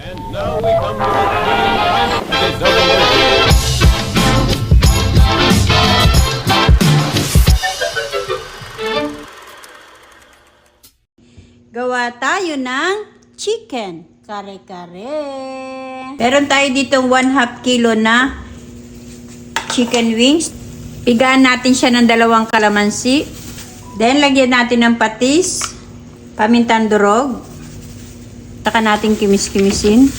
And now we come to the thrilling time of Desovolution. Gawa tayo ng chicken. Kare-kare. Meron tayo ditong 1/2 kilo na chicken wings. Pigaan natin siya ng 2 kalamansi. Then, lagyan natin ng patis, pamintang durog. Taka natin kimis-kimisin.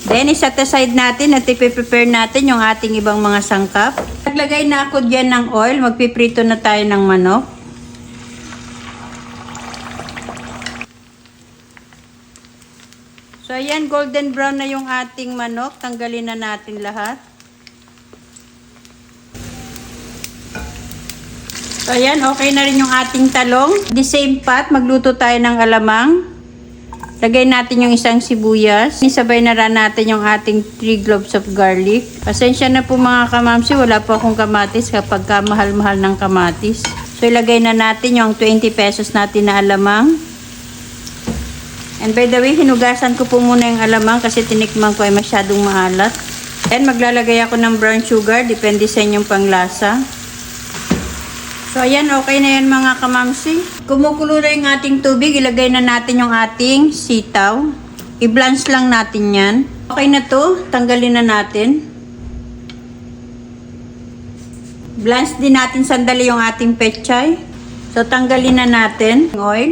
Then, iset aside natin at ipiprepare natin yung ating ibang mga sangkap. Naglagay na ako dyan ng oil. Magpiprito na tayo ng manok. So, ayan, golden brown na yung ating manok. Tanggalin na natin lahat. So, ayan, okay na rin yung ating talong. The same pot, magluto tayo ng alamang. Lagay natin yung isang sibuyas. Isabay na rin natin yung ating 3 cloves of garlic. Pasensya na po mga kamamsi, wala po akong kamatis kapag mahal-mahal ng kamatis. So, ilagay na natin yung 20 pesos natin na alamang. And by the way, hinugasan ko po muna yung alamang kasi tinikman ko ay masyadong maalat. And maglalagay ako ng brown sugar, depende sa inyong panglasa. So ayan, okay na yan mga kamamsi. Kumukulo na yung ating tubig, ilagay na natin yung ating sitaw. I-blanch lang natin yan. Okay na to, tanggalin na natin. Blanch din natin sandali yung ating pechay. So tanggalin na natin yung oil.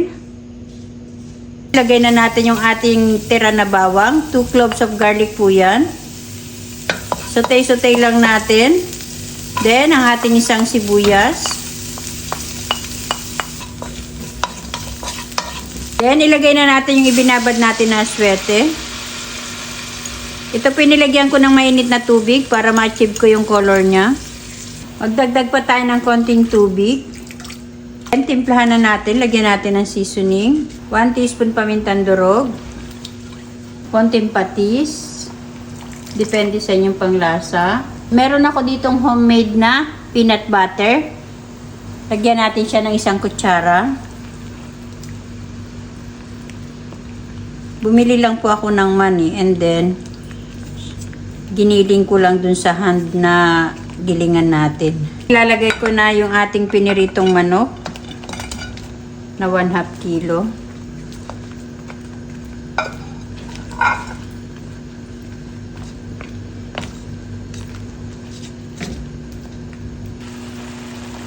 Ilagay na natin yung ating tira na bawang. 2 cloves of garlic po yan. Sautay-sautay lang natin. Then, ang ating isang sibuyas. Then, ilagay na natin yung ibinabad natin na aswete. Ito pinilagyan ko ng mainit na tubig para ma-achieve ko yung color niya. Magdagdag pa tayo ng konting tubig. And timplahan na natin, lagyan natin ng seasoning. 1 teaspoon pamintang durog. Konting patis. Depende sa inyong panglasa. Meron ako ditong homemade na peanut butter. Lagyan natin siya ng 1 kutsara. Bumili lang po ako ng mani and then giniling ko lang dun sa hand na gilingan natin. Ilalagay ko na yung ating piniritong manok na 1/2 kilo.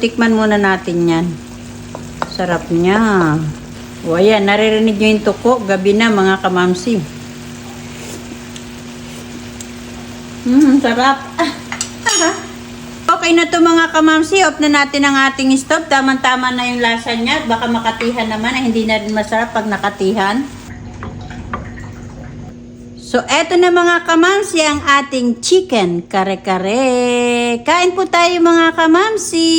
Tikman muna natin yan. Sarap niya. O ayan, naririnig nyo yung tuko. Gabi na mga kamamsi. Sarap. Okay na to mga kamamsi. Off na natin ang ating stove. Tama-tama na yung lasa niya. Baka makatihan naman. Hindi na rin masarap pag nakatihan. So, eto na mga kamamsi ang ating chicken kare-kare. Kain po tayo mga kamamsi.